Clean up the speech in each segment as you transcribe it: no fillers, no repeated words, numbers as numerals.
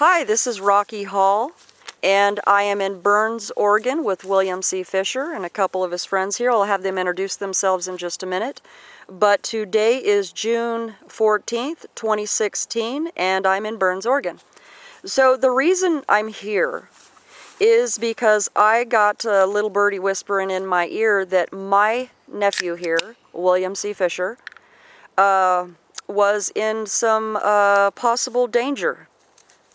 Hi, this is Rocky Hall, and I am in Burns, Oregon with William C. Fisher and a couple of his friends here. I'll have them introduce themselves in just a minute. But today is June 14th, 2016, and I'm in Burns, Oregon. So the reason I'm here is because I got a little birdie whispering in my ear that my nephew here, William C. Fisher, was in some possible danger.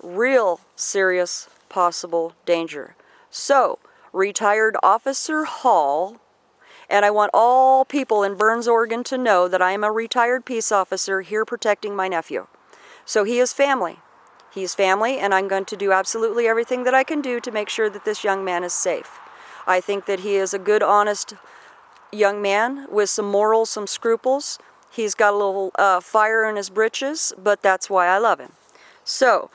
Real serious possible danger. So, retired Officer Hall, and I want all people in Burns, Oregon to know that I am a retired peace officer here protecting my nephew. So he is family. He's family, and I'm going to do absolutely everything that I can do to make sure that this young man is safe. I think that he is a good, honest young man with some morals, some scruples. He's got a little fire in his britches, but that's why I love him. So,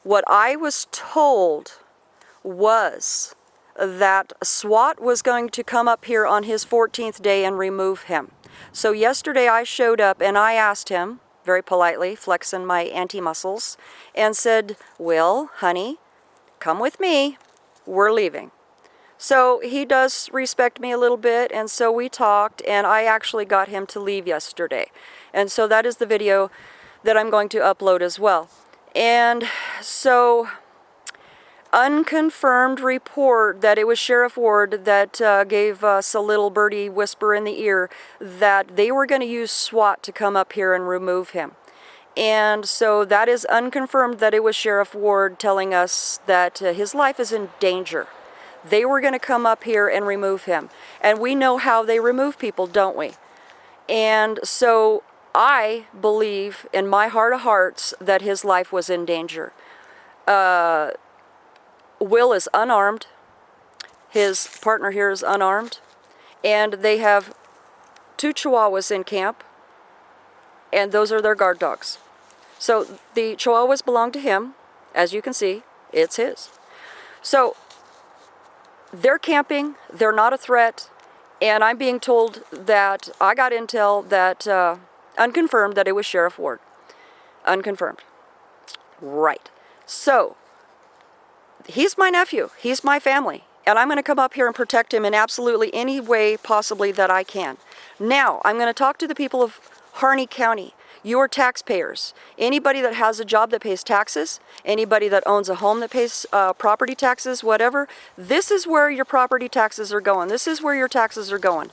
what I was told was that SWAT was going to come up here on his 14th day and remove him. So yesterday I showed up and I asked him, very politely, flexing my anti-muscles, and said, "Will, honey, come with me. We're leaving." So he does respect me a little bit, and so we talked, and I actually got him to leave yesterday. And so that is the video that I'm going to upload as well. And so, unconfirmed report that it was Sheriff Ward that gave us a little birdie whisper in the ear that they were going to use SWAT to come up here and remove him. And so that is unconfirmed that it was Sheriff Ward telling us that his life is in danger. They were going to come up here and remove him. And we know how they remove people, don't we? And so I believe in my heart of hearts that his life was in danger. Will is unarmed. His partner here is unarmed. And they have 2 Chihuahuas in camp. And those are their guard dogs. So the Chihuahuas belong to him. As you can see, it's his. So they're camping. They're not a threat. And I'm being told that I got intel that unconfirmed that it was Sheriff Ward. Unconfirmed. Right. So, he's my nephew. He's my family. And I'm going to come up here and protect him in absolutely any way possibly that I can. Now, I'm going to talk to the people of Harney County. You are taxpayers. Anybody that has a job that pays taxes, anybody that owns a home that pays property taxes, whatever, this is where your property taxes are going. This is where your taxes are going.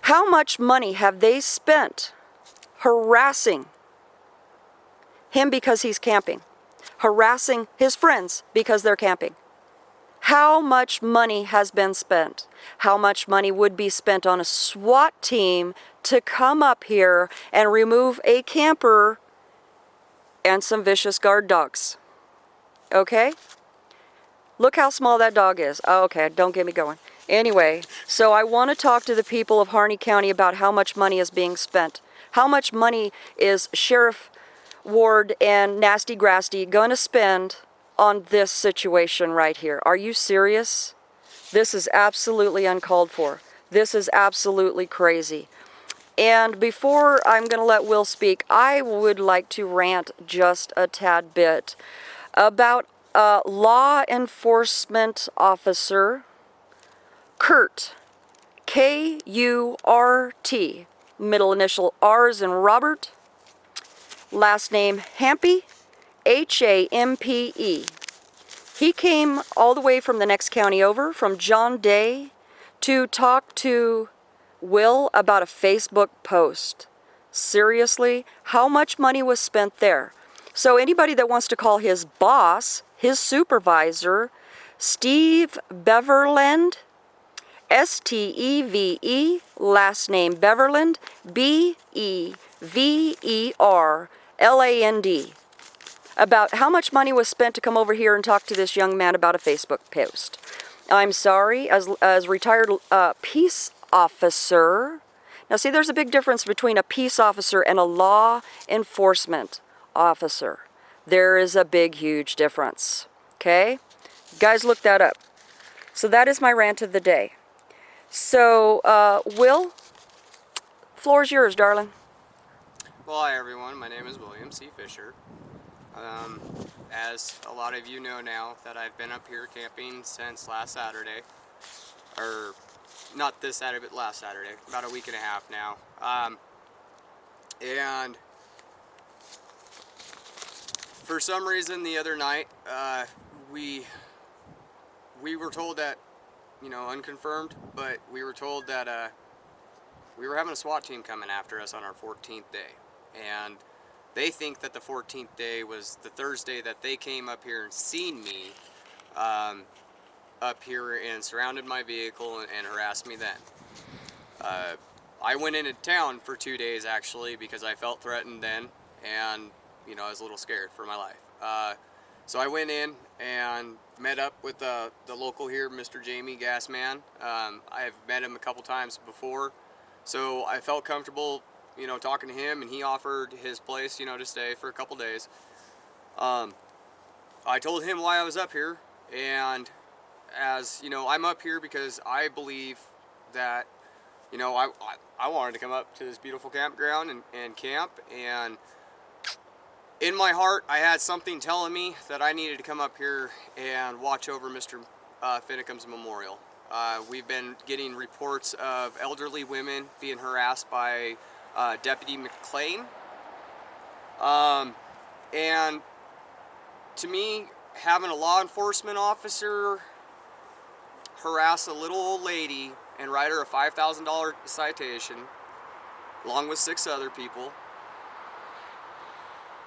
How much money have they spent harassing him because he's camping? Harassing his friends because they're camping? How much money has been spent? How much money would be spent on a SWAT team to come up here and remove a camper and some vicious guard dogs? Okay? Look how small that dog is. Oh, okay, don't get me going. Anyway, so I want to talk to the people of Harney County about how much money is being spent. How much money is Sheriff Ward and Nasty Grasty going to spend on this situation right here? Are you serious? This is absolutely uncalled for. This is absolutely crazy. And before I'm going to let Will speak, I would like to rant just a tad bit about law enforcement officer Kurt, K-U-R-T, middle initial R's in Robert, last name Hampe, H-A-M-P-E. He came all the way from the next county over, from John Day, to talk to Will about a Facebook post. Seriously? How much money was spent there? So anybody that wants to call his boss, his supervisor, Steve Beverland, S-T-E-V-E, last name Beverland, B-E-V-E-R-L-A-N-D, about how much money was spent to come over here and talk to this young man about a Facebook post. I'm sorry, as retired peace officer. Now see, there's a big difference between a peace officer and a law enforcement officer. There is a big, huge difference. Okay? Guys, look that up. So that is my rant of the day. So, Will, floor's yours, darling. Well, hi everyone, my name is William C. Fisher. as a lot of you know now, that I've been up here camping since last Saturday. Or, not this Saturday, but last Saturday. About a week and a half now. And for some reason the other night, we were told that, you know, unconfirmed, but we were told that we were having a SWAT team coming after us on our 14th day. And they think that the 14th day was the Thursday that they came up here and seen me up here and surrounded my vehicle and harassed me then. I went into town for 2 days actually because I felt threatened then, and you know, I was a little scared for my life. So I went in and met up with the local here, Mr. Jamie Gasman. I've met him a couple times before, so I felt comfortable, you know, talking to him, and he offered his place, you know, to stay for a couple days. I told him why I was up here, and as you know, I'm up here because I believe that, you know, I wanted to come up to this beautiful campground and camp, and in my heart I had something telling me that I needed to come up here and watch over Mr. Finnecum's memorial. We've been getting reports of elderly women being harassed by Deputy McLean, and to me, having a law enforcement officer harass a little old lady and write her a $5,000 citation, along with 6 other people,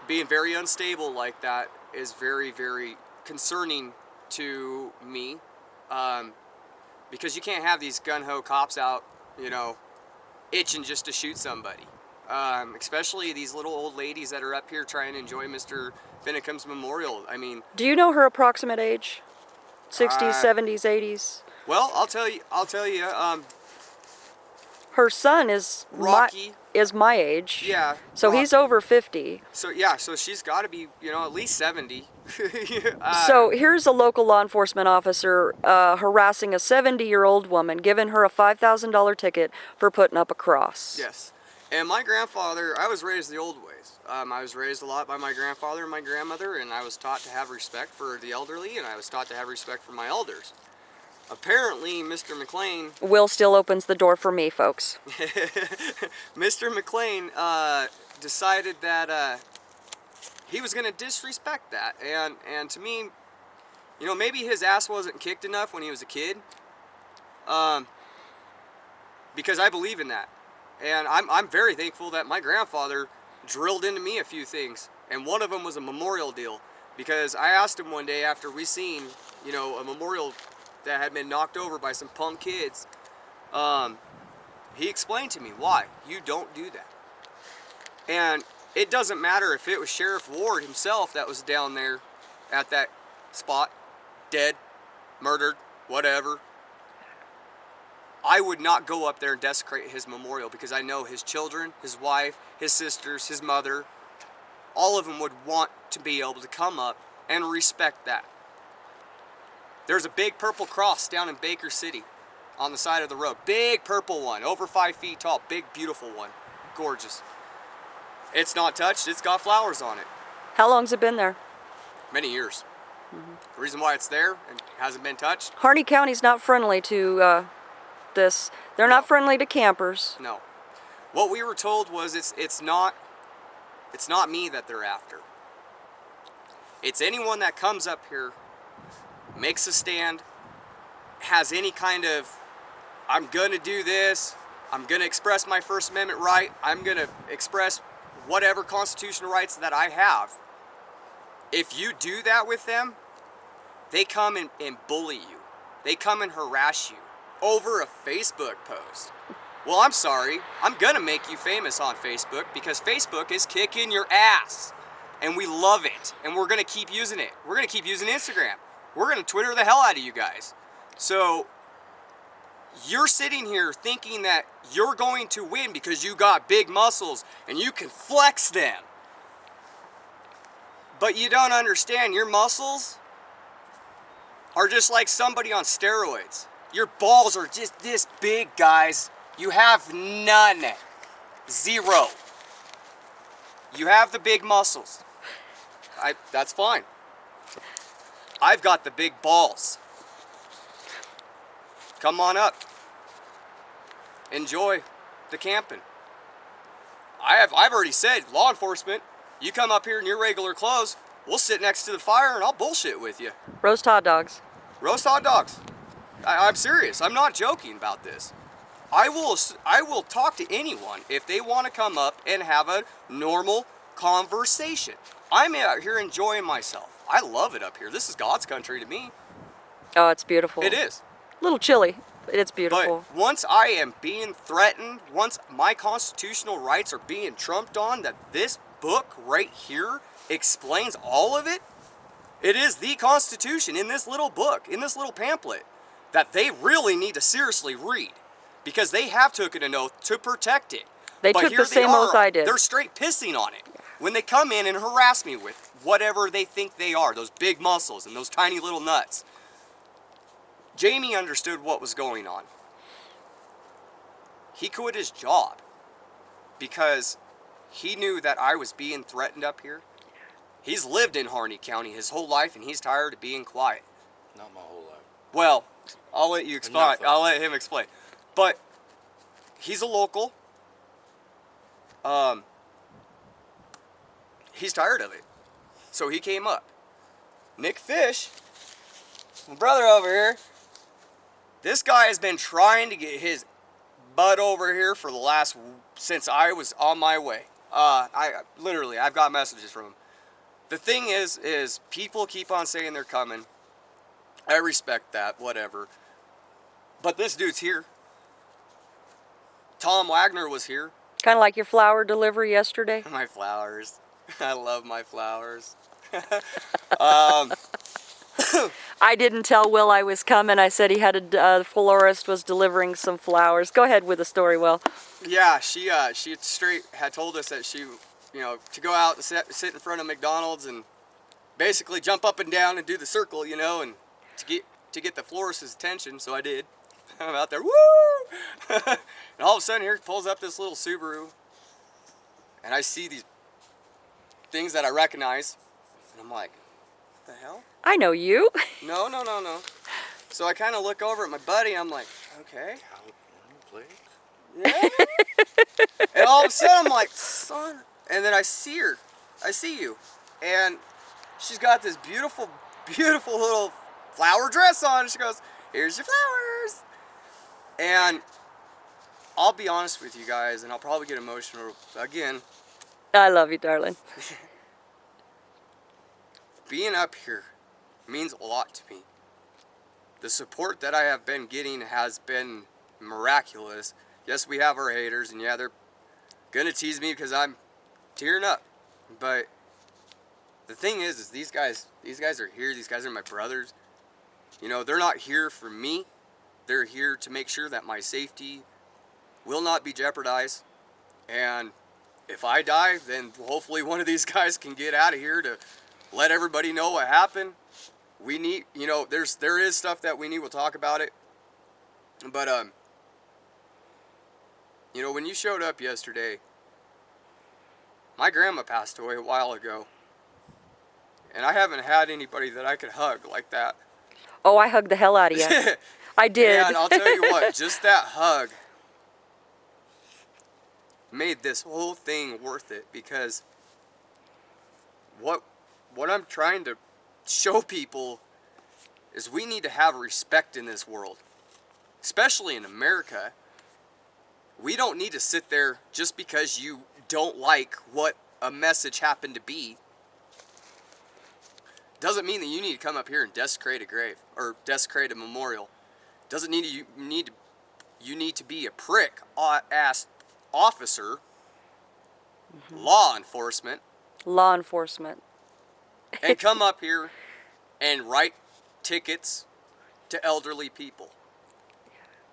being very unstable like that is very, very concerning to me, because you can't have these gun-ho cops out, you know, itching just to shoot somebody. Especially these little old ladies that are up here trying to enjoy Mr. Finnecum's memorial. I mean, Do you know her approximate age? 60s, 70s, 80s? well, I'll tell you, Her son is Rocky. my age. Yeah. So Rocky. he's over 50. So yeah, so she's got to be, you know, at least 70. So here's a local law enforcement officer harassing a 70-year-old woman, giving her a $5,000 ticket for putting up a cross. Yes. And my grandfather, I was raised the old ways. I was raised a lot by my grandfather and my grandmother, and I was taught to have respect for the elderly, and I was taught to have respect for my elders. Apparently, Mr. McLean... Will still opens the door for me, folks. Mr. McLean decided that he was going to disrespect that. And to me, you know, maybe his ass wasn't kicked enough when he was a kid. Because I believe in that. And I'm very thankful that my grandfather drilled into me a few things. And one of them was a memorial deal. Because I asked him one day after we seen, you know, a memorial that had been knocked over by some punk kids. He explained to me why you don't do that. And it doesn't matter if it was Sheriff Ward himself that was down there at that spot, dead, murdered, whatever. I would not go up there and desecrate his memorial because I know his children, his wife, his sisters, his mother, all of them would want to be able to come up and respect that. There's a big purple cross down in Baker City on the side of the road. Big purple one, over 5 feet tall, big beautiful one, gorgeous. It's not touched, it's got flowers on it. How long's it been there? Many years. The reason why it's there and hasn't been touched? Harney County's not friendly to this. They're not friendly to campers. No. What we were told was it's not me that they're after. It's anyone that comes up here, makes a stand, has any kind of, I'm gonna do this, I'm gonna express my First Amendment right, I'm gonna express whatever constitutional rights that I have. If you do that with them, they come and bully you. They come and harass you over a Facebook post. Well, I'm sorry, I'm gonna make you famous on Facebook because Facebook is kicking your ass. And we love it, and we're gonna keep using it. We're gonna keep using Instagram. We're gonna Twitter the hell out of you guys. So, you're sitting here thinking that you're going to win because you got big muscles and you can flex them. But you don't understand, your muscles are just like somebody on steroids. Your balls are just this big, guys. You have none. Zero. You have the big muscles. That's fine. I've got the big balls. Come on up. Enjoy the camping. I've already said, law enforcement, you come up here in your regular clothes, we'll sit next to the fire and I'll bullshit with you. Roast hot dogs. Roast hot dogs. I'm serious. I'm not joking about this. I will talk to anyone if they want to come up and have a normal conversation. I'm out here enjoying myself. I love it up here. This is God's country to me. Oh, it's beautiful. It is. A little chilly, but it's beautiful. But once I am being threatened, once my constitutional rights are being trumped on, that this book right here explains all of it, it is the Constitution in this little book, in this little pamphlet, that they really need to seriously read. Because they have taken an oath to protect it. They took the same oath I did. They're straight pissing on it. When they come in and harass me with whatever they think they are, those big muscles and those tiny little nuts. Jamie understood what was going on. He quit his job because he knew that I was being threatened up here. He's lived in Harney County his whole life and he's tired of being quiet. Not my whole life. Well, I'll let you explain. I'll let him explain. But he's a local. He's tired of it. So he came up. Nick Fish, my brother over here, this guy has been trying to get his butt over here for since I was on my way. I've got messages from him. The thing is people keep on saying they're coming. I respect that, whatever. But this dude's here. Tom Wagner was here. Kind of like your flower delivery yesterday. My flowers. I love my flowers. I didn't tell Will I was coming. I said he had the florist was delivering some flowers. Go ahead with the story, Will. Yeah, she straight had told us that she, to go out and sit in front of McDonald's and basically jump up and down and do the circle, and to get the florist's attention. So I did. I'm out there, woo! And all of a sudden, here pulls up this little Subaru, and I see these things that I recognize, and I'm like, what the hell? I know you. No. So I kind of look over at my buddy, I'm like, okay. Yeah. And all of a sudden, I'm like, son. And then I see her. I see you. And she's got this beautiful, beautiful little flower dress on. She goes, here's your flowers. And I'll be honest with you guys, and I'll probably get emotional again. I love you, darling. Being up here means a lot to me. The support that I have been getting has been miraculous. Yes, we have our haters, and yeah, they're gonna tease me because I'm tearing up. But the thing is these guys are here. These guys are my brothers. They're not here for me. They're here to make sure that my safety will not be jeopardized. And if I die, then hopefully one of these guys can get out of here to let everybody know what happened. We need, there is stuff that we need. We'll talk about it. But, when you showed up yesterday, my grandma passed away a while ago. And I haven't had anybody that I could hug like that. Oh, I hugged the hell out of you. I did. And I'll tell you what, just that hug made this whole thing worth it, because what I'm trying to show people is we need to have respect in this world, especially in America. We don't need to sit there just because you don't like what a message happened to be. Doesn't mean that you need to come up here and desecrate a grave or desecrate a memorial. Doesn't need you need to be a prick ass officer. Mm-hmm. Law enforcement. And come up here and write tickets to elderly people.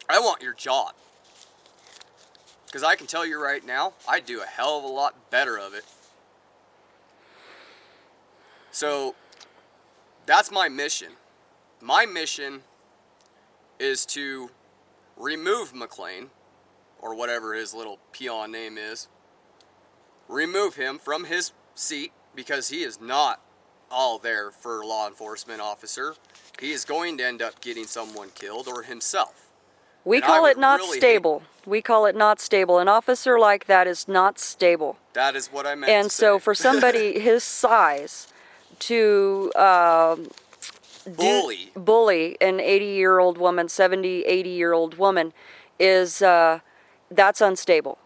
I want your job. Because I can tell you right now, I do a hell of a lot better of it. So, that's my mission. My mission is to remove McLean, or whatever his little peon name is. Remove him from his seat, because he is not all there for a law enforcement officer. He is going to end up getting someone killed or himself. We And I call it would not really stable. We call it not stable. An officer like that is not stable. That is what I meant And to so say. for somebody his size to bully an 80-year-old woman, 70, 80-year-old woman, is that's unstable.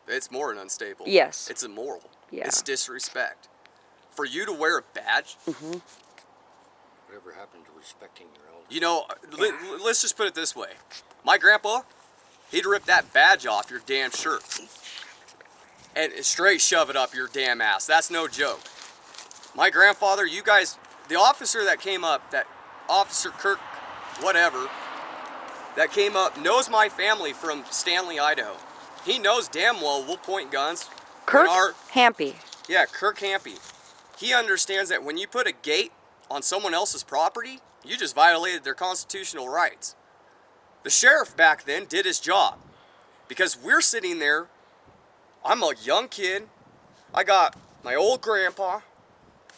It's more than unstable. Yes. It's immoral. Yeah. It's disrespect. For you to wear a badge, Whatever happened to respecting your elders? you know, let's just put it this way. My grandpa, he'd rip that badge off your damn shirt and straight shove it up your damn ass. That's no joke. My grandfather, you guys, the officer that came up, that Officer Kirk, whatever, that came up, knows my family from Stanley, Idaho. He knows damn well we'll point guns. Kirk Hampy. Yeah, Kirk Hampy. He understands that when you put a gate on someone else's property, you just violated their constitutional rights. The sheriff back then did his job because we're sitting there. I'm a young kid. I got my old grandpa.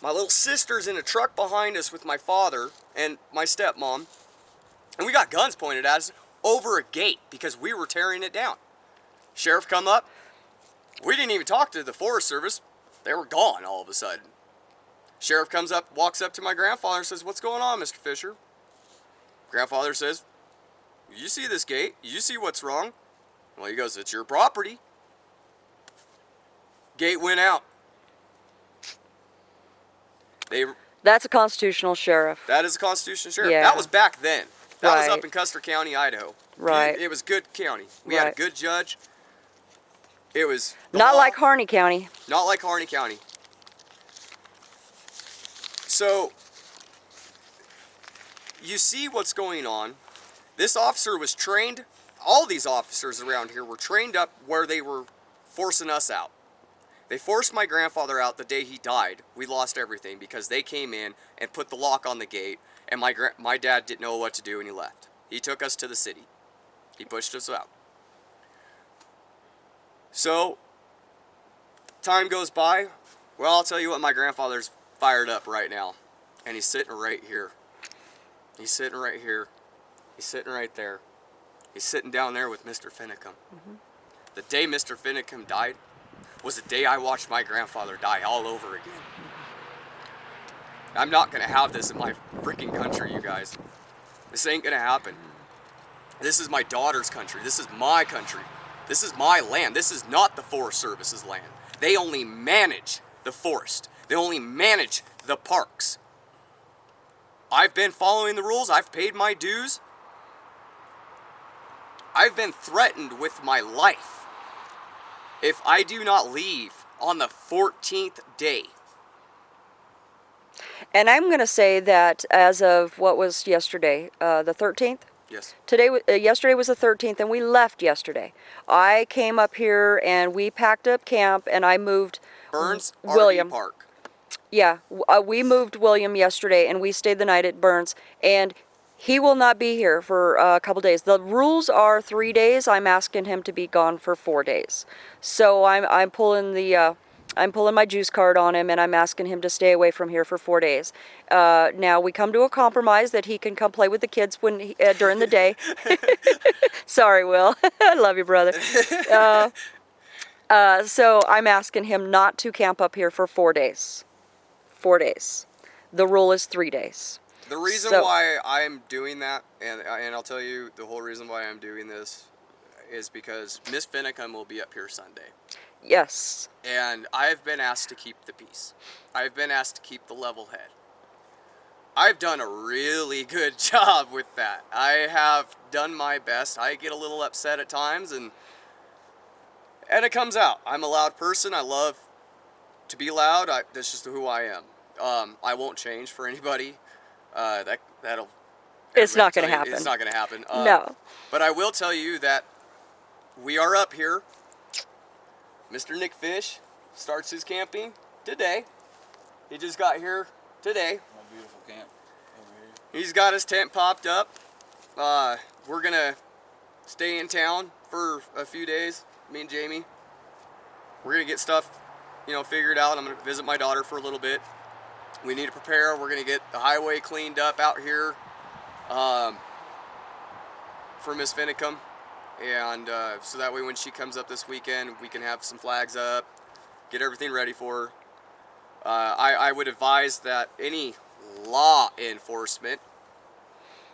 My little sister's in a truck behind us with my father and my stepmom. And we got guns pointed at us over a gate because we were tearing it down. Sheriff come up. We didn't even talk to the Forest Service. They were gone all of a sudden. Sheriff comes up, walks up to my grandfather and says, "What's going on, Mr. Fisher?" Grandfather says, "You see this gate? You see what's wrong?" Well, he goes, "It's your property." Gate went out. That's a constitutional sheriff. That is a constitutional sheriff. Yeah. That was back then. That was Right. up in Custer County, Idaho. Right. It was good county. We had a Right. good judge. It was the Not law. like Harney County. Not like Harney County. So, you see what's going on. This officer was trained, all these officers around here were trained up where they were forcing us out. They forced my grandfather out the day he died. We lost everything because they came in and put the lock on the gate, and my dad didn't know what to do and he left. He took us to the city. He pushed us out. So, time goes by. Well, I'll tell you what, my grandfather's fired up right now. And he's sitting right here. He's sitting right here. He's sitting right there. He's sitting down there with Mr. Finicum. The day Mr. Finicum died was the day I watched my grandfather die all over again. I'm not going to have this in my freaking country, you guys. This ain't going to happen. This is my daughter's country. This is my country. This is my land. This is not the Forest Service's land. They only manage the forest. They only manage the parks. I've been following the rules. I've paid my dues. I've been threatened with my life if I do not leave on the 14th day. And I'm going to say that as of what was yesterday, the 13th? Yes. Yesterday was the 13th, and we left yesterday. I came up here, and we packed up camp, and I moved Burns William. RV Park. Yeah, we moved William yesterday, and we stayed the night at Burns, and he will not be here for a couple days. The rules are 3 days. I'm asking him to be gone for 4 days. So I'm pulling my juice card on him, and I'm asking him to stay away from here for 4 days. Now we come to a compromise that he can come play with the kids during the day. Sorry, Will. I love you, brother. So I'm asking him not to camp up here for 4 days. 4 days. The rule is 3 days. The reason why I'm doing that, and I'll tell you the whole reason why I'm doing this, is because Miss Finicum will be up here Sunday. Yes. And I've been asked to keep the peace. I've been asked to keep the level head. I've done a really good job with that. I have done my best. I get a little upset at times, and it comes out. I'm a loud person. I love to be loud. That's just who I am. I won't change for anybody. That'll. It's not going to happen. It's not going to happen. No. But I will tell you that we are up here. Mr. Nick Fish starts his camping today. He just got here today. My beautiful camp over here. He's got his tent popped up. We're going to stay in town for a few days, me and Jamie. We're going to get stuff, figured out. I'm going to visit my daughter for a little bit. We need to prepare. We're going to get the highway cleaned up out here for Miss Vinicum. And so that way when she comes up this weekend, we can have some flags up, get everything ready for her. I would advise that any law enforcement,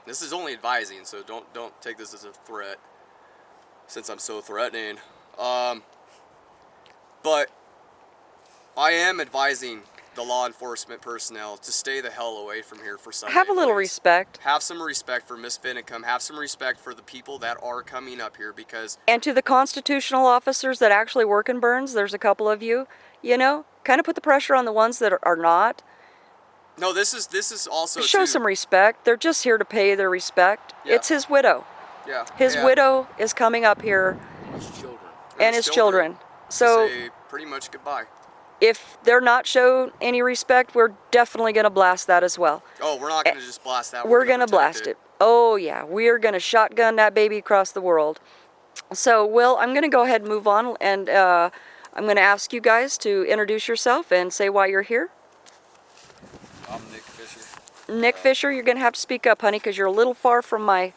this is only advising, so don't take this as a threat, since I'm so threatening. But I am advising the law enforcement personnel to stay the hell away from here for Sunday. Have a little please. respect. Have some respect for Miss Vinicum. Have some respect for the people that are coming up here, because And to the constitutional officers that actually work in Burns, there's a couple of you, kind of put the pressure on the ones that are not. no, this is also Show too, some respect. They're just here to pay their respect. Yeah. It's his widow. yeah, His yeah, widow is coming up here, And his children. and his children. to So say pretty much goodbye. if they're not shown any respect, we're definitely going to blast that as well. Oh, we're not going to just blast that. We're going to protect blast it. Oh, yeah. We're going to shotgun that baby across the world. So, Will, I'm going to go ahead and move on, and I'm going to ask you guys to introduce yourself and say why you're here. I'm Nick Fisher. Nick Fisher, you're going to have to speak up, honey, because you're a little far from my...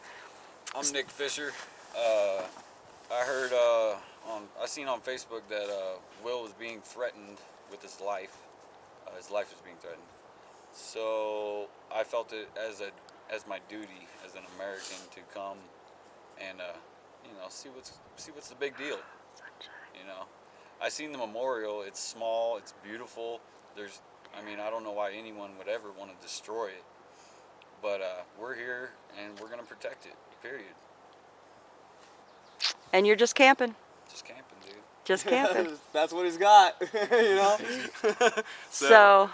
I'm Nick Fisher. I heard I seen on Facebook that Will was being threatened with his life. His life was being threatened. So I felt it as my duty as an American to come and see what's the big deal. I seen the memorial. It's small. It's beautiful. I don't know why anyone would ever want to destroy it. But we're here and we're gonna protect it. Period. And you're just camping. Just camping, dude. Just camping. That's what he's got, So,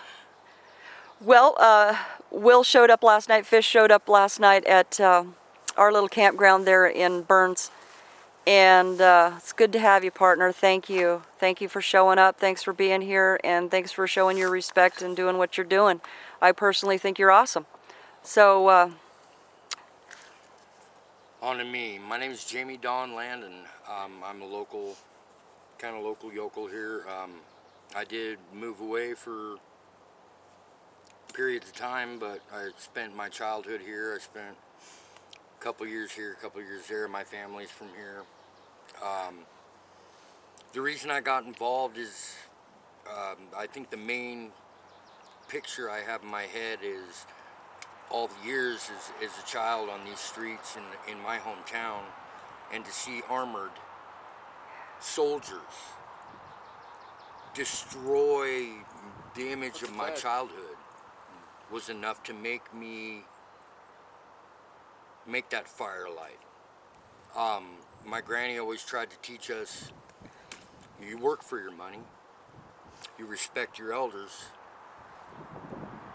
well, Will showed up last night. Fish showed up last night at our little campground there in Burns. And it's good to have you, partner. Thank you. Thank you for showing up. Thanks for being here. And thanks for showing your respect and doing what you're doing. I personally think you're awesome. So, On to me. My name is Jamie Don Landon. I'm a local yokel here. I did move away for periods of time, but I spent my childhood here. I spent a couple years here, a couple years there. My family's from here. The reason I got involved is I think the main picture I have in my head is all the years as a child on these streets in my hometown, and to see armored soldiers destroy the image of my childhood was enough to make that fire light. My granny always tried to teach us, you work for your money, you respect your elders,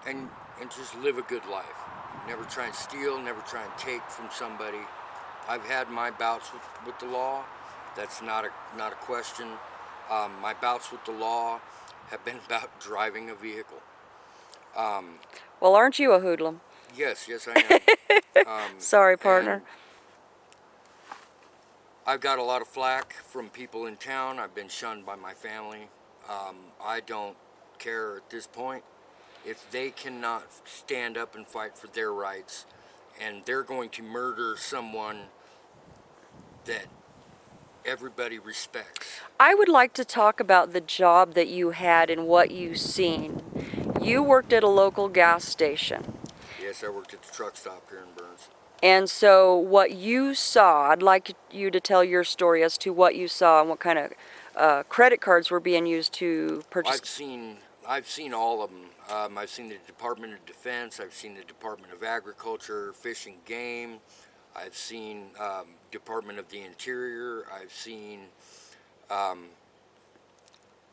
and just live a good life. Never try and steal, never try and take from somebody. I've had my bouts with the law. That's not a question. My bouts with the law have been about driving a vehicle. well, aren't you a hoodlum? Yes, I am. Sorry, partner. And I've got a lot of flack from people in town. I've been shunned by my family. I don't care at this point. If they cannot stand up and fight for their rights, and they're going to murder someone that everybody respects. I would like to talk about the job that you had and what you've seen. You worked at a local gas station. Yes, I worked at the truck stop here in Burns. And so what you saw, I'd like you to tell your story as to what you saw and what kind of credit cards were being used to purchase. I've seen all of them. I've seen the Department of Defense. I've seen the Department of Agriculture, Fish and Game. I've seen Department of the Interior. I've seen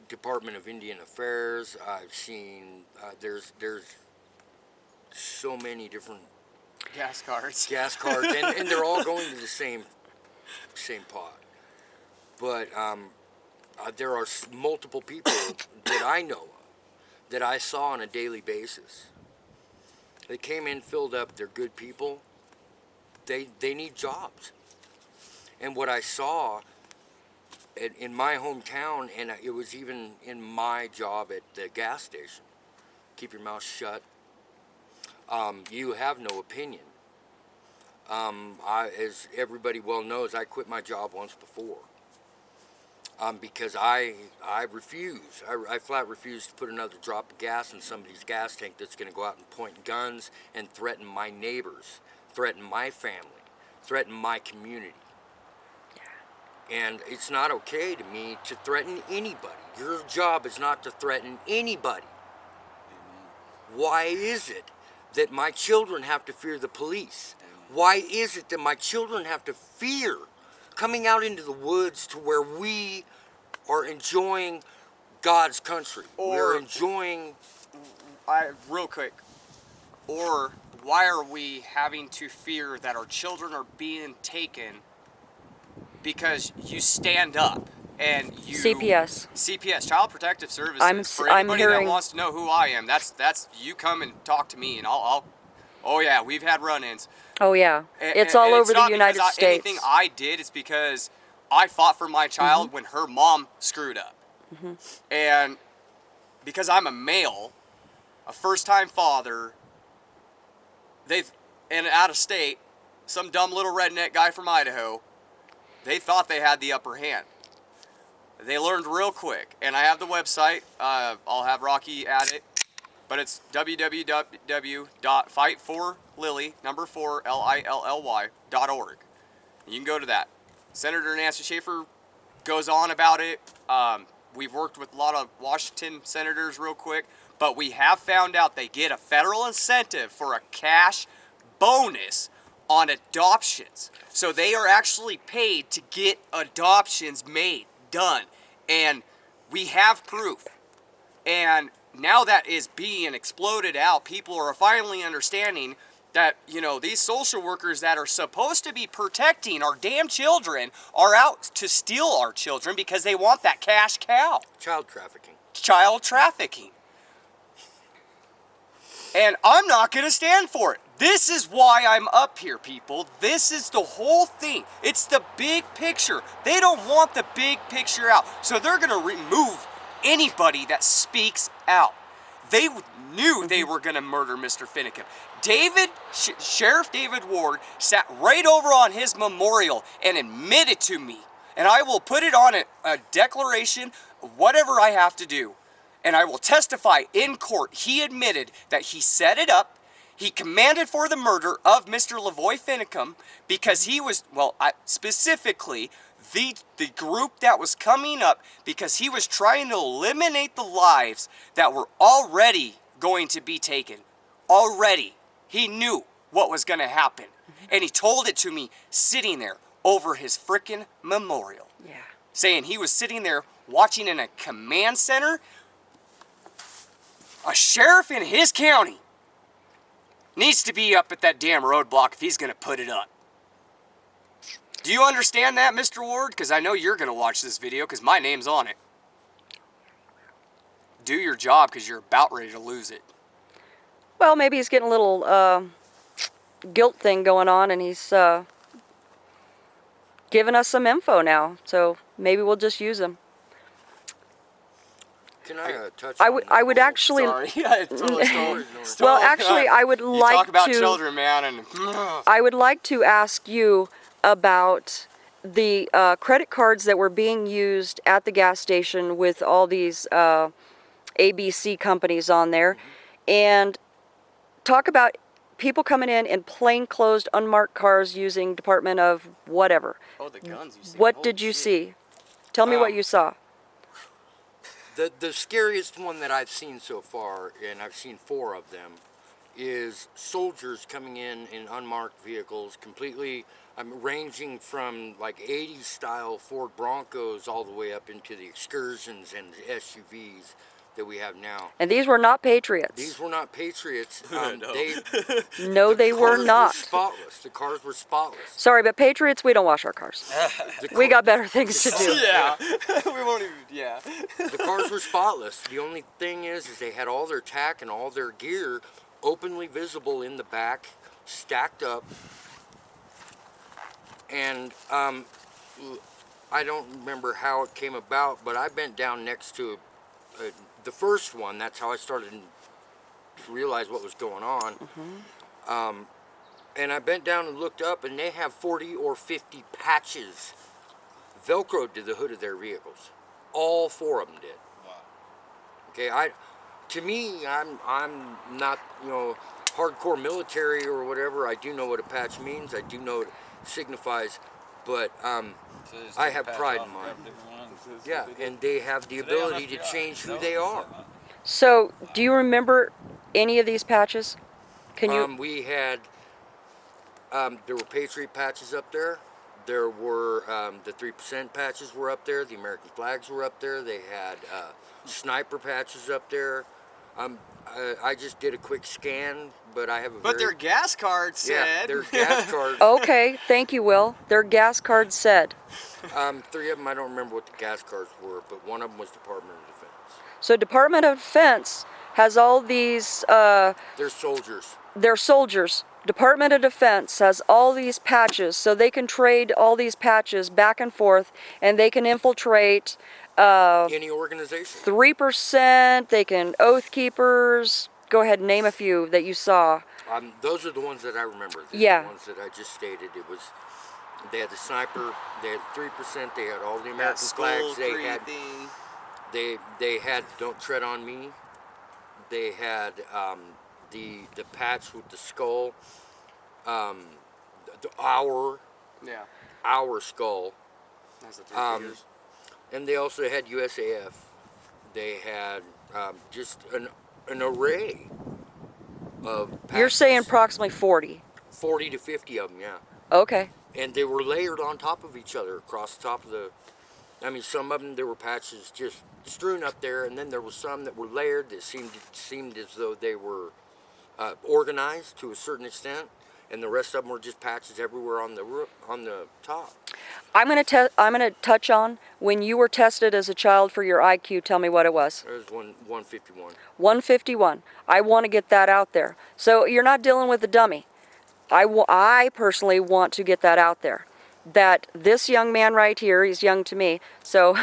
Department of Indian Affairs. I've seen there's so many different gas cards, and they're all going to the same pot. But there are multiple people that I know of, that I saw on a daily basis. They came in, filled up, they're good people. They need jobs. And what I saw in my hometown, and it was even in my job at the gas station, keep your mouth shut. You have no opinion. As everybody well knows, I quit my job once before. Because I refuse. I flat refuse to put another drop of gas in somebody's gas tank that's going to go out and point guns and threaten my neighbors, threaten my family, threaten my community. And it's not okay to me to threaten anybody. Your job is not to threaten anybody. Why is it that my children have to fear the police? Why is it that my children have to fear coming out into the woods to where we are enjoying God's country? We're enjoying... Real quick. Or why are we having to fear that our children are being taken because you stand up and you... CPS, Child Protective Services. For anybody that wants to know who I am, that's you come and talk to me and I'll oh yeah, we've had run-ins. Oh yeah, it's all over the United States. Anything I did is because I fought for my child when her mom screwed up. And because I'm a male, a first-time father, and out of state, some dumb little redneck guy from Idaho, they thought they had the upper hand. They learned real quick, and I have the website. I'll have Rocky add it. But it's www.fightforlily.org. You can go to that. Senator Nancy Schaefer goes on about it. We've worked with a lot of Washington senators real quick, but we have found out they get a federal incentive for a cash bonus on adoptions. So they are actually paid to get adoptions done. And we have proof. And now that is being exploded out, people are finally understanding that, these social workers that are supposed to be protecting our damn children are out to steal our children because they want that cash cow. Child trafficking. Child trafficking. And I'm not going to stand for it. This is why I'm up here, people. This is the whole thing. It's the big picture. They don't want the big picture out. So they're going to remove anybody that speaks out. They knew they were going to murder Mr. Finicum. Sheriff David Ward sat right over on his memorial and admitted to me. And I will put it on a declaration, whatever I have to do. And I will testify in court. He admitted that he set it up. He commanded for the murder of Mr. Lavoy Finicum because he was, specifically the group that was coming up because he was trying to eliminate the lives that were already going to be taken. Already. He knew what was going to happen. And he told it to me sitting there over his frickin' memorial. Yeah. Saying he was sitting there watching in a command center. A sheriff in his county needs to be up at that damn roadblock if he's going to put it up. Do you understand that, Mr. Ward? Because I know you're going to watch this video because my name's on it. Do your job because you're about ready to lose it. Well, maybe he's getting a little guilt thing going on, and he's giving us some info now. So maybe we'll just use him. Can I touch I would actually. Sorry, I totally stole. Well, actually, I would like to. Talk about children, man, and. I would like to ask you about the credit cards that were being used at the gas station with all these ABC companies on there, and talk about people coming in plainclothes, unmarked cars using Department of whatever. Oh, the guns you see. What did you see? Tell me what you saw. The scariest one that I've seen so far, and I've seen 4 of them, is soldiers coming in unmarked vehicles, completely ranging from like 80s style Ford Broncos all the way up into the Excursions and the SUVs that we have now. And these were not Patriots. These were not Patriots. No, they were not. Spotless. The cars were spotless. Sorry, but Patriots, we don't wash our cars. We got better things to do. Yeah, we won't even. Yeah. The cars were spotless. The only thing is they had all their tack and all their gear openly visible in the back, stacked up. And I don't remember how it came about, but I bent down next to the first one. That's how I started realize what was going on. And I bent down and looked up, and they have 40 or 50 patches Velcroed to the hood of their vehicles. All 4 of them did. Wow. Okay, to me, I'm not, hardcore military or whatever. I do know what a patch means. I do know what it signifies, but So they just I take a have patch pride off in of mine. every different one? Yeah, and they have the So they all ability to must be change who no? they Is are. that not- So, do you remember any of these patches? Can you? We had, there were Patriot patches up there. There were, the 3% patches were up there. The American flags were up there. They had sniper patches up there. I just did a quick scan, but I have a But very... their gas card said. Yeah, their gas card. Okay, thank you, Will. Their gas card said. 3 of them, I don't remember what the gas cards were, but one of them was Department of Defense. So, Department of Defense has all these. They're soldiers. They're soldiers. Department of Defense has all these patches, so they can trade all these patches back and forth, and they can infiltrate Any organization. 3%. They can Oath Keepers. Go ahead, name a few that you saw. Those are the ones that I remember. Yeah. The ones that I just stated. It was, they had the sniper, they had 3%, they had all the That American skull flags, they tree had, thing. they had Don't Tread on Me. They had the patch with the skull, Yeah. our skull, That's the 3 fingers. and they also had USAF. They had just an array of patches. You're saying approximately 40. 40 to 50 of them, yeah. Okay. And they were layered on top of each other across the top of the... I mean, some of them, there were patches just strewn up there, and then there were some that were layered that seemed as though they were organized to a certain extent, and the rest of them were just patches everywhere on the top. I'm gonna touch on when you were tested as a child for your IQ. Tell me what it was. There was 151. 151. I want to get that out there. So you're not dealing with a dummy. I personally want to get that out there. That this young man right here, he's young to me, so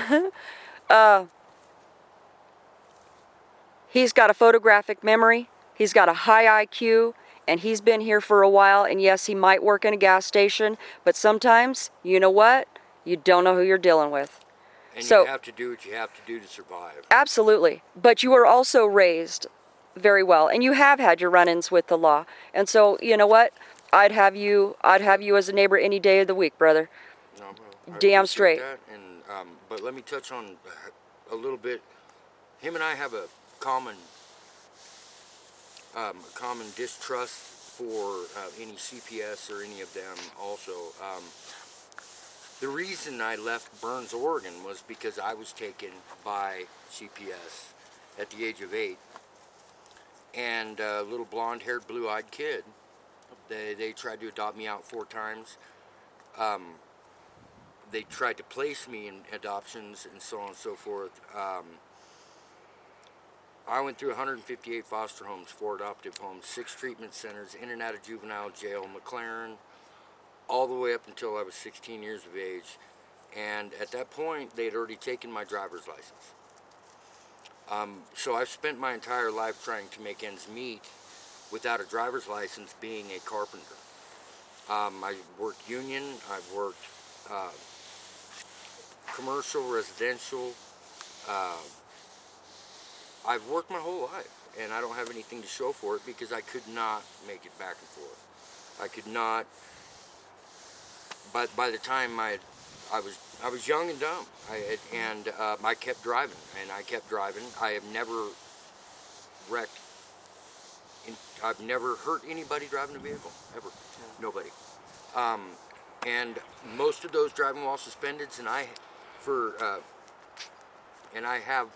he's got a photographic memory, he's got a high IQ, and he's been here for a while, and yes, he might work in a gas station, but sometimes, you know what? You don't know who you're dealing with. And So- you have to do what you have to do to survive. Absolutely. But you were also raised very well, and you have had your run-ins with the law. And so, you know what? I'd have you as a neighbor any day of the week, brother. No, well, I Damn appreciate straight. that, and, but let me touch on a little bit. Him and I have a common distrust for any CPS or any of them also. The reason I left Burns, Oregon was because I was taken by CPS at the age of 8. And a little blonde-haired, blue-eyed kid, they tried to adopt me out 4 times. They tried to place me in adoptions and so on and so forth. I went through 158 foster homes, 4 adoptive homes, 6 treatment centers, in and out of juvenile jail, McLaren, all the way up until I was 16 years of age. And at that point, they had already taken my driver's license. So I've spent my entire life trying to make ends meet without a driver's license, being a carpenter. I worked union, I've worked commercial, residential. I've worked my whole life, and I don't have anything to show for it because I could not make it back and forth. I could not. By the time I was young and dumb, I kept driving, and I kept driving. I have never wrecked. I've never hurt anybody driving a vehicle, ever. Nobody. And most of those driving while suspended, and I have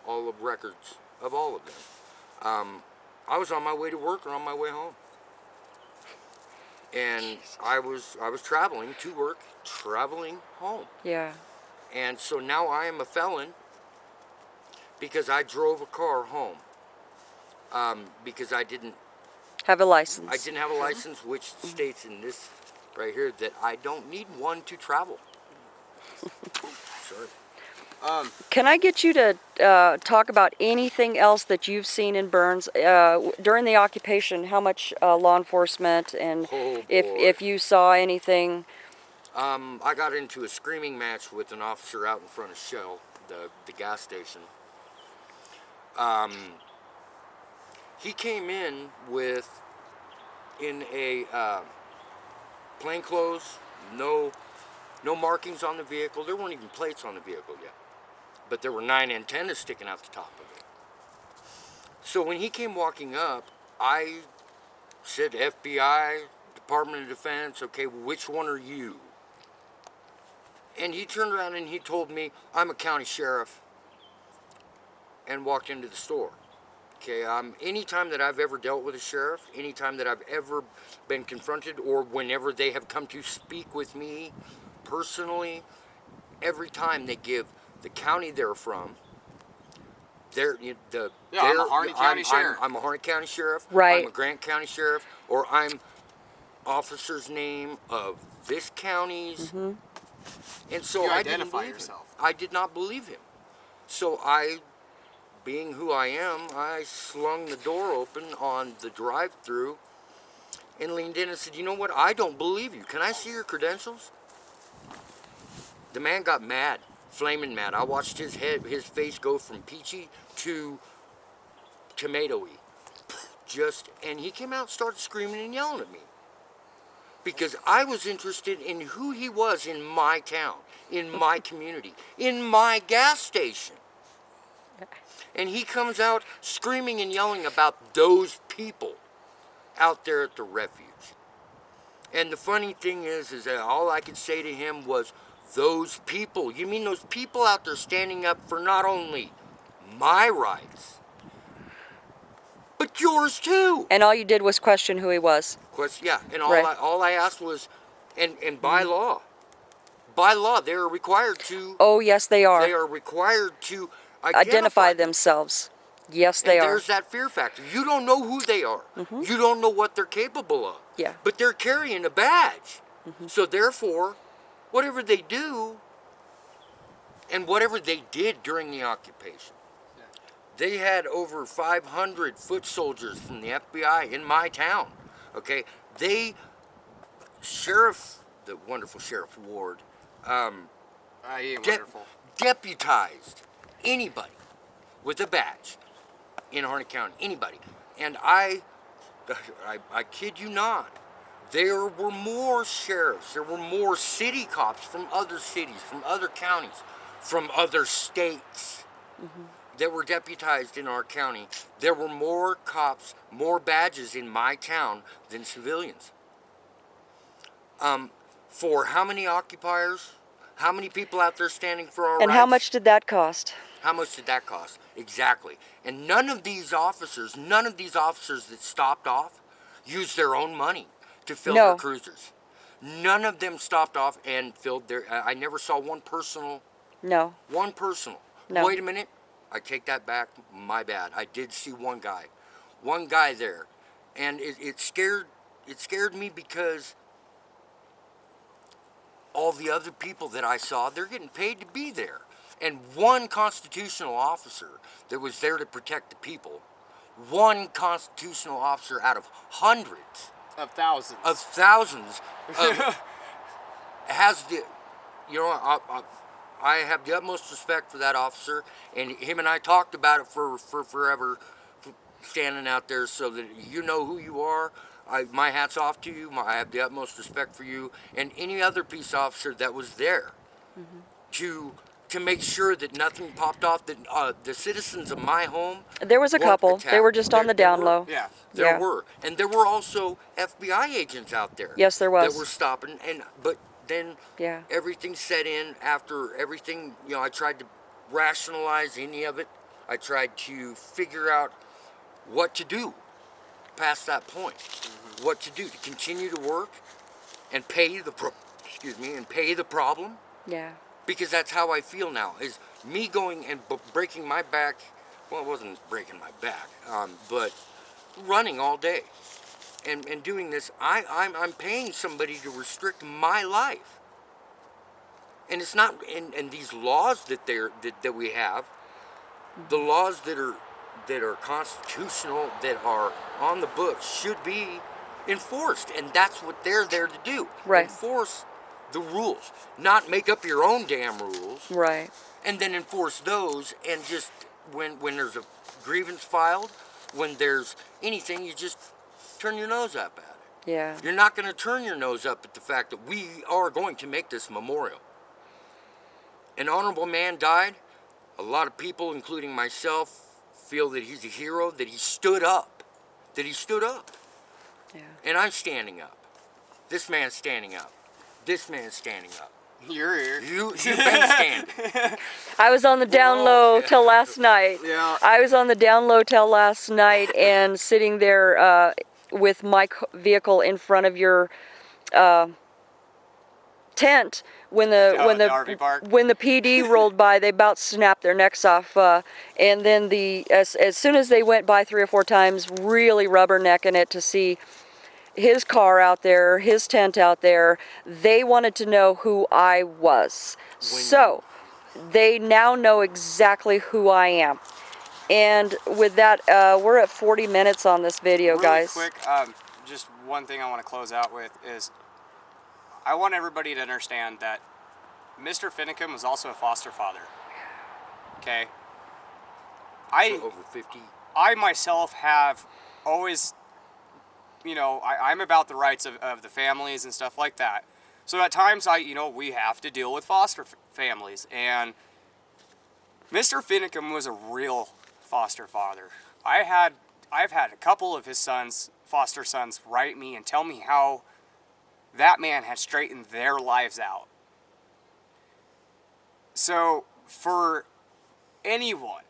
all of records of all of them. I was on my way to work or on my way home, and I was traveling to work, traveling home. Yeah. And so now I am a felon because I drove a car home. Because I didn't Have a license. have a license, which states in this right here that I don't need one to travel. Sorry. Can I get you to talk about anything else that you've seen in Burns during the occupation? How much law enforcement, and Oh, if boy. you saw anything? I got into a screaming match with an officer out in front of Shell, the gas station. He came in in a plain clothes, no markings on the vehicle. There weren't even plates on the vehicle yet, but there were 9 antennas sticking out the top of it. So when he came walking up, I said, FBI, Department of Defense, okay, which one are you? And he turned around and he told me, I'm a county sheriff, and walked into the store. Okay, anytime that I've ever dealt with a sheriff, anytime that I've ever been confronted, or whenever they have come to speak with me personally, every time they give the county they're from, I'm a Harney County Sheriff. I'm a Harney County Sheriff. Right. I'm a Grant County Sheriff, or I'm officer's name of this county's. And so You I identify didn't believe yourself. him. I did not believe him. So being who I am, I slung the door open on the drive-through and leaned in and said, you know what, I don't believe you. Can I see your credentials? The man got mad, flaming mad. I watched his face go from peachy to tomatoey. And he came out and started screaming and yelling at me. Because I was interested in who he was in my town, in my community, in my gas station. And he comes out screaming and yelling about those people out there at the refuge. And the funny thing is that all I could say to him was, those people, you mean those people out there standing up for not only my rights, but yours too? And all you did was question who he was. Yeah, and Right. all I asked was, and by law, they are required to. Oh, yes, they are. They are required to Identify themselves. Yes, they and are. there's that fear factor. You don't know who they are. You don't know what they're capable of. Yeah. But they're carrying a badge. So therefore, whatever they do, and whatever they did during the occupation, they had over 500 foot soldiers from the FBI in my town. Okay, the wonderful Sheriff Ward, He ain't wonderful. deputized anybody with a badge in Harney County, anybody. And I kid you not, there were more sheriffs, there were more city cops from other cities, from other counties, from other states that were deputized in our county. There were more cops, more badges in my town than civilians. For how many occupiers? How many people out there standing for our rights? And how much did that cost? How much did that cost? Exactly. And none of these officers that stopped off used their own money to fill No. their cruisers. None of them stopped off and filled I never saw one personal. No. No. Wait a minute. I take that back. My bad. I did see one guy there. And it scared me because all the other people that I saw, they're getting paid to be there. And one constitutional officer that was there to protect the people, one constitutional officer out of hundreds Of thousands. has the, I have the utmost respect for that officer, and him and I talked about it for forever, standing out there, so that you know who you are. My hat's off to you. I have the utmost respect for you and any other peace officer that was there to make sure that nothing popped off, that the citizens of my home. There was a weren't couple. attacked. They were just on the There down were. low. Yeah. There Yeah. were, and there were also FBI agents out there. Yes, there was. That were stopping, but then Yeah. everything set in after everything. I tried to rationalize any of it. I tried to figure out what to do past that point. What to do to continue to work and pay the problem. Yeah. Because that's how I feel now, is me going and breaking my back. Well, it wasn't breaking my back, but running all day and doing this. I'm paying somebody to restrict my life. And it's not, and these laws that we have, the laws that are constitutional, that are on the books, should be enforced, and that's what they're there to do. Right. Enforce the rules, not make up your own damn rules. Right. And then enforce those, and just when there's a grievance filed, when there's anything, you just turn your nose up at it. Yeah. You're not going to turn your nose up at the fact that we are going to make this memorial. An honorable man died. A lot of people, including myself, feel that he's a hero, that he stood up. Yeah. And I'm standing up. This man's standing up. This man's standing up. You're here. You've been standing. I was on the down low till last night. Yeah. I was on the down low till last night and sitting there with my vehicle in front of your tent when the RV park. when the PD rolled by. They about snapped their necks off, and then as soon as they went by 3 or 4 times, really rubbernecking it to see his car out there, his tent out there, they wanted to know who I was. So they now know exactly who I am. And with that, we're at 40 minutes on this video, Really guys. quick, just one thing I want to close out with is I want everybody to understand that Mr. Finicum was also a foster father. Okay? Over 50. I myself have always, I'm about the rights of the families and stuff like that. So at times we have to deal with foster families. And Mr. Finicum was a real foster father. I've had a couple of his foster sons, write me and tell me how that man had straightened their lives out. So for anyone,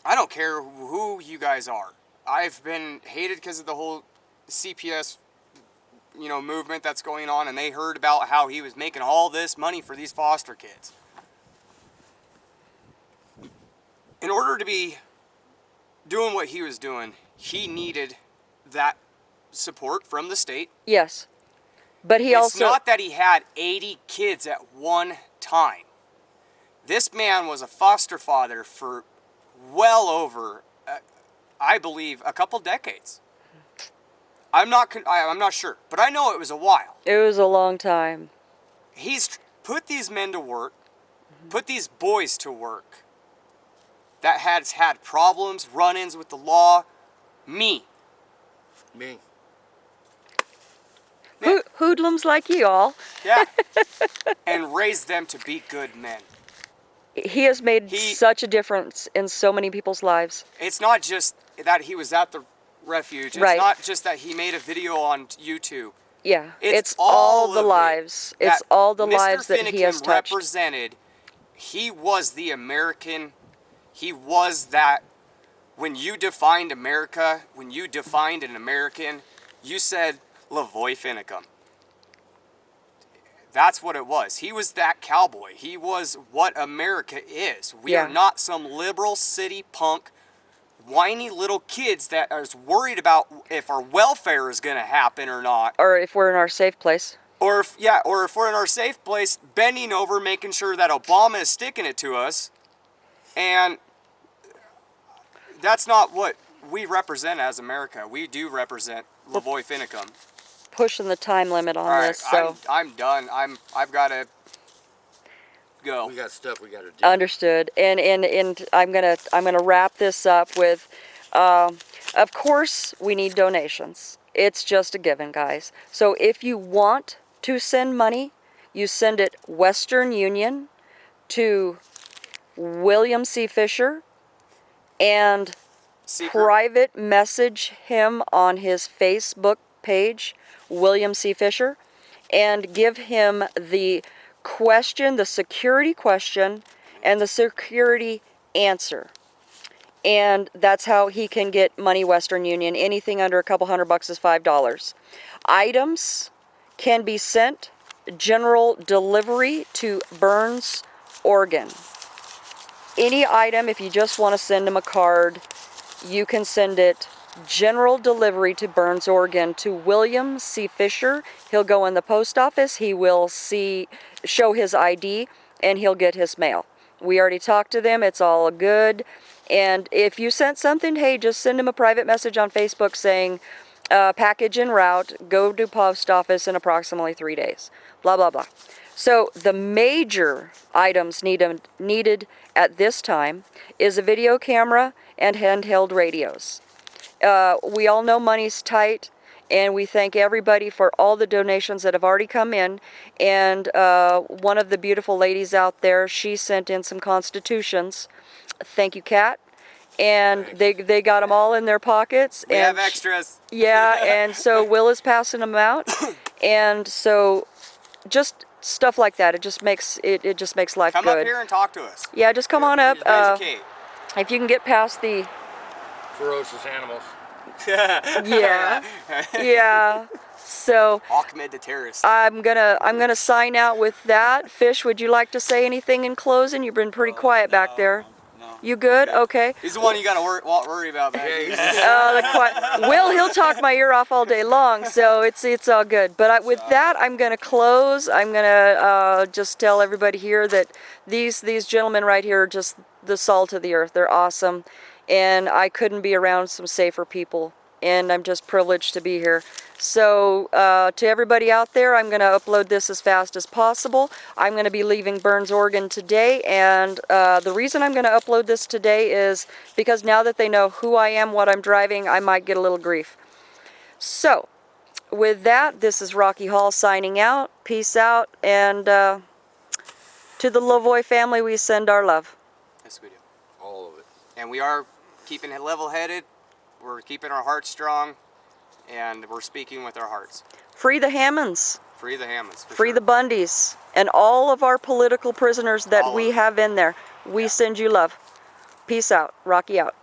I don't care who you guys are. I've been hated because of the whole CPS, movement that's going on, and they heard about how he was making all this money for these foster kids. In order to be doing what he was doing, he needed that support from the state. Yes. But he It's not that he had 80 kids at one time. This man was a foster father for well over, I believe, a couple decades. I'm not sure, but I know it was a while. It was a long time. He's put these men to work, put these boys to work that has had problems, run-ins with the law. Me. Hoodlums like you all. Yeah. And raised them to be good men. He has made such a difference in so many people's lives. It's not just that he was at the refuge. It's not just that he made a video on YouTube. Yeah, it's all the lives. It's all the lives that he has touched. Represented. He was the American. He was that. When you defined America, when you defined an American, you said Lavoy Finicum. That's what it was. He was that cowboy. He was what America is. We are not some liberal city punk, whiny little kids that are worried about if our welfare is going to happen or not. Or if we're in our safe place. Or if we're in our safe place, bending over, making sure that Obama is sticking it to us. And that's not what we represent as America. We do represent Lavoy Finicum. Pushing the time limit on All right, this, so I'm done. I've got to go. We got stuff we got to do. understood. And I'm gonna wrap this up with, of course we need donations. It's just a given, guys. So if you want to send money, you send it Western Union to William C. Fisher, and private message him on his Facebook page, William C. Fisher, and give him the question, the security question, and the security answer. And that's how he can get money Western Union. Anything under a couple $100 is $5. Items can be sent general delivery to Burns, Oregon. Any item, if you just want to send him a card, you can send it general delivery to Burns, Oregon, to William C. Fisher. He'll go in the post office. He will show his ID, and he'll get his mail. We already talked to them. It's all good. And if you sent something, hey, just send him a private message on Facebook saying, package en route, go to post office in approximately 3 days. Blah, blah, blah. So the major items needed at this time is a video camera and handheld radios. We all know money's tight, and we thank everybody for all the donations that have already come in. And one of the beautiful ladies out there, she sent in some constitutions. Thank you, Kat. And they got them all in their pockets. We and have extras. Yeah, and so Will is passing them out. And so just stuff like that. It just makes life Come good. up here and talk to us. Yeah, just come on up. Educate. If you can get past the Ferocious animals. yeah. So Ahmed the terrorist. I'm gonna sign out with that. Fish, would you like to say anything in closing? You've been pretty quiet back there. No. You good? Okay. He's the one you gotta worry about, man. Will, he'll talk my ear off all day long, so it's all good. But with that, I'm gonna close. I'm gonna just tell everybody here that these gentlemen right here are just the salt of the earth. They're awesome, and I couldn't be around some safer people, and I'm just privileged to be here. So to everybody out there, I'm going to upload this as fast as possible. I'm going to be leaving Burns, Oregon today, and the reason I'm going to upload this today is because now that they know who I am, what I'm driving, I might get a little grief. So with that, this is Rocky Hall signing out. Peace out, and to the Lavoie family, we send our love. Yes, we do. All of it. And we are keeping it level-headed. We're keeping our hearts strong, and we're speaking with our hearts. Free the Hammonds. Free the Hammonds. Free the Bundys. And all of our political prisoners that we have in there. We send you love. Peace out. Rocky out.